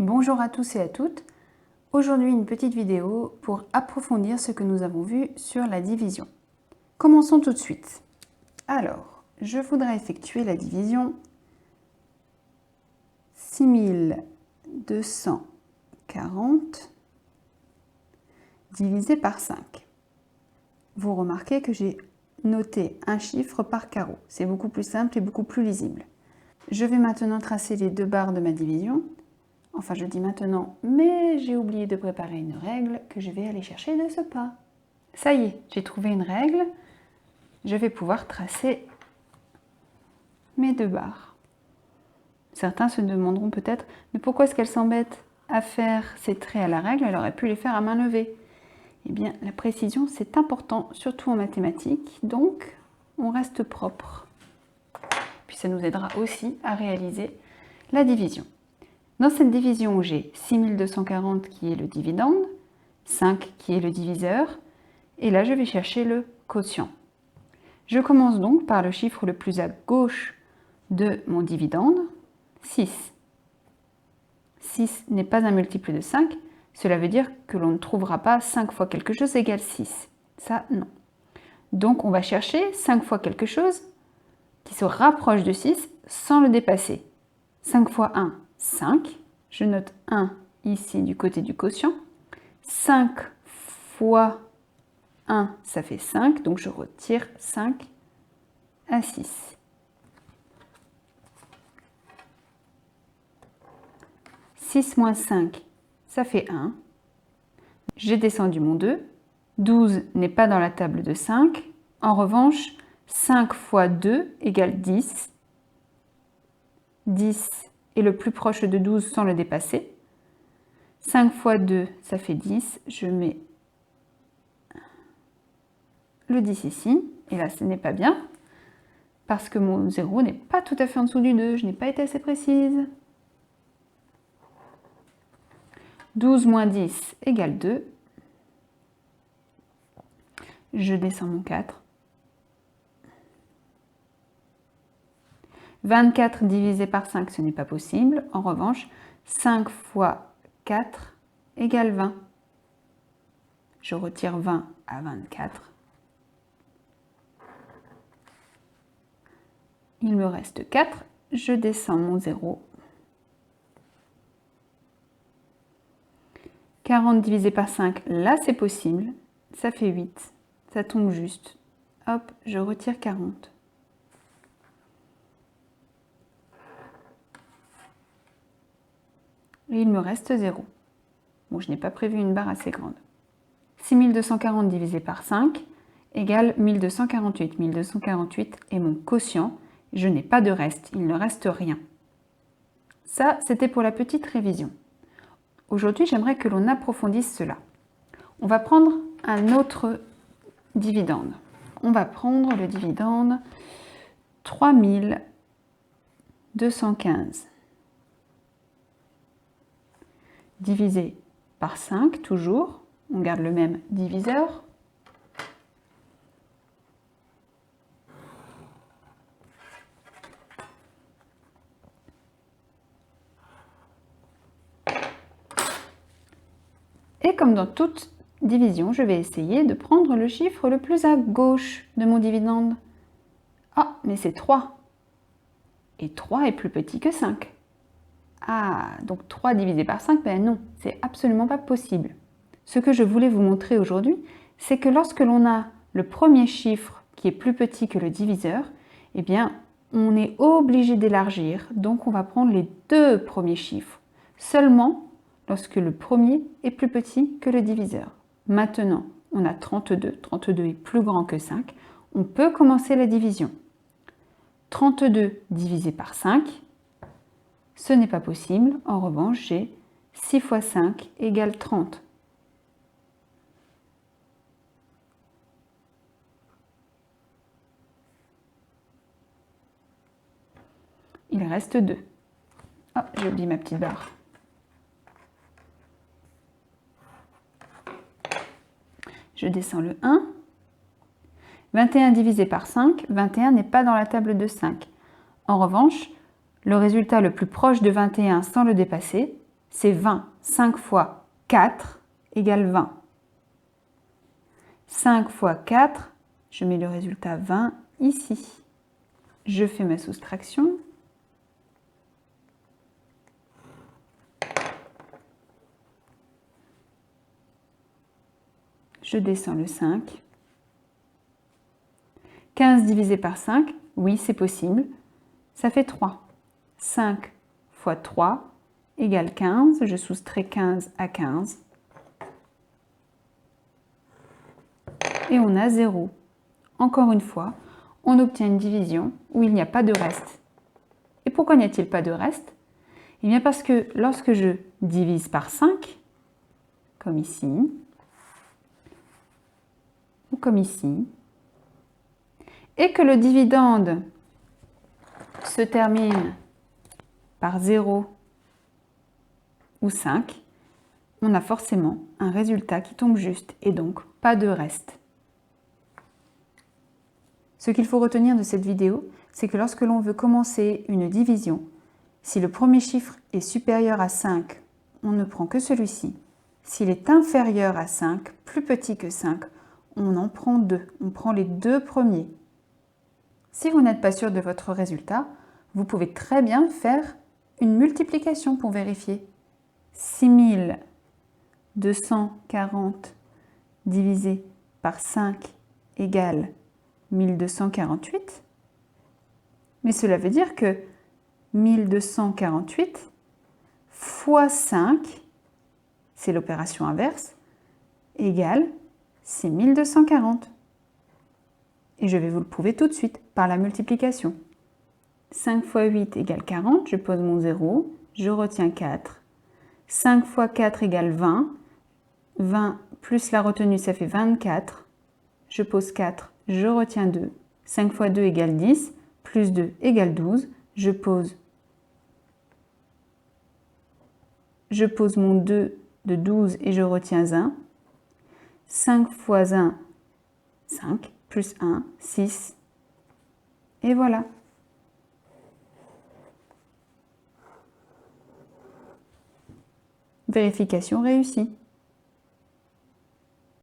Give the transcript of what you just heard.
Bonjour à tous et à toutes. Aujourd'hui, une petite vidéo pour approfondir ce que nous avons vu sur la division. Commençons tout de suite. Alors, je voudrais effectuer la division 6240 divisé par 5. Vous remarquez que j'ai noté un chiffre par carreau. C'est beaucoup plus simple et beaucoup plus lisible. Je vais maintenant tracer les deux barres de ma division. Enfin, je dis maintenant, mais j'ai oublié de préparer une règle que je vais aller chercher de ce pas. Ça y est, j'ai trouvé une règle. Je vais pouvoir tracer mes deux barres. Certains se demanderont peut-être, mais pourquoi est-ce qu'elle s'embête à faire ces traits à la règle? Elle aurait pu les faire à main levée. Eh bien, la précision, c'est important, surtout en mathématiques, donc on reste propre. Puis ça nous aidera aussi à réaliser la division. Dans cette division où j'ai 6240 qui est le dividende, 5 qui est le diviseur, et là je vais chercher le quotient. Je commence donc par le chiffre le plus à gauche de mon dividende, 6. 6 n'est pas un multiple de 5, cela veut dire que l'on ne trouvera pas 5 fois quelque chose égale 6. Ça, non. Donc on va chercher 5 fois quelque chose qui se rapproche de 6 sans le dépasser. 5 fois 1, 5. Je note 1 ici du côté du quotient. 5 fois 1, ça fait 5. Donc je retire 5 à 6. 6 moins 5, ça fait 1. J'ai descendu mon 2. 12 n'est pas dans la table de 5. En revanche, 5 fois 2 égale 10. 10 est le plus proche de 12 sans le dépasser. 5 fois 2, ça fait 10. Je mets le 10 ici. Et là, ce n'est pas bien, parce que mon 0 n'est pas tout à fait en dessous du 2. Je n'ai pas été assez précise. 12 moins 10 égale 2. Je descends mon 4. 24 divisé par 5, ce n'est pas possible. En revanche, 5 fois 4 égale 20. Je retire 20 à 24. Il me reste 4. Je descends mon 0. 40 divisé par 5, là c'est possible. Ça fait 8. Ça tombe juste. Hop, je retire 40. Et il me reste 0. Bon, je n'ai pas prévu une barre assez grande. 6240 divisé par 5 égale 1248. 1248 est mon quotient. Je n'ai pas de reste, il ne reste rien. Ça, c'était pour la petite révision. Aujourd'hui, j'aimerais que l'on approfondisse cela. On va prendre un autre dividende. On va prendre le dividende 3215. Divisé par 5, toujours. On garde le même diviseur. Et comme dans toute division, je vais essayer de prendre le chiffre le plus à gauche de mon dividende. Ah, mais c'est 3. Et 3 est plus petit que 5. Ah, donc 3 divisé par 5, ben non, c'est absolument pas possible. Ce que je voulais vous montrer aujourd'hui, c'est que lorsque l'on a le premier chiffre qui est plus petit que le diviseur, eh bien, on est obligé d'élargir, donc on va prendre les deux premiers chiffres, seulement lorsque le premier est plus petit que le diviseur. Maintenant, on a 32, 32 est plus grand que 5, on peut commencer la division. 32 divisé par 5, ce n'est pas possible. En revanche, j'ai 6 fois 5 égale 30. Il reste 2. Ah, j'ai oublié ma petite barre. Je descends le 1. 21 divisé par 5, 21 n'est pas dans la table de 5. En revanche, le résultat le plus proche de 21 sans le dépasser, c'est 20. 5 fois 4 égale 20. 5 fois 4, je mets le résultat 20 ici. Je fais ma soustraction. Je descends le 5. 15 divisé par 5, oui, c'est possible. Ça fait 3. 5 fois 3 égale 15. Je soustrais 15 à 15. Et on a 0. Encore une fois, on obtient une division où il n'y a pas de reste. Et pourquoi n'y a-t-il pas de reste? Eh bien parce que lorsque je divise par 5, comme ici, ou comme ici, et que le dividende se termine par 0 ou 5, on a forcément un résultat qui tombe juste et donc pas de reste. Ce qu'il faut retenir de cette vidéo, c'est que lorsque l'on veut commencer une division, si le premier chiffre est supérieur à 5, on ne prend que celui-ci. S'il est inférieur à 5, plus petit que 5, on en prend 2. On prend les 2 premiers. Si vous n'êtes pas sûr de votre résultat, vous pouvez très bien faire une multiplication pour vérifier. 6240 divisé par 5 égale 1248. Mais cela veut dire que 1248 fois 5, c'est l'opération inverse, égale 6240. Et je vais vous le prouver tout de suite par la multiplication. 5 fois 8 égale 40, je pose mon 0, je retiens 4. 5 fois 4 égale 20. 20 plus la retenue, ça fait 24. Je pose 4, je retiens 2. 5 fois 2 égale 10, plus 2 égale 12. Je pose mon 2 de 12 et je retiens 1. 5 fois 1, 5, plus 1, 6. Et voilà. Vérification réussie.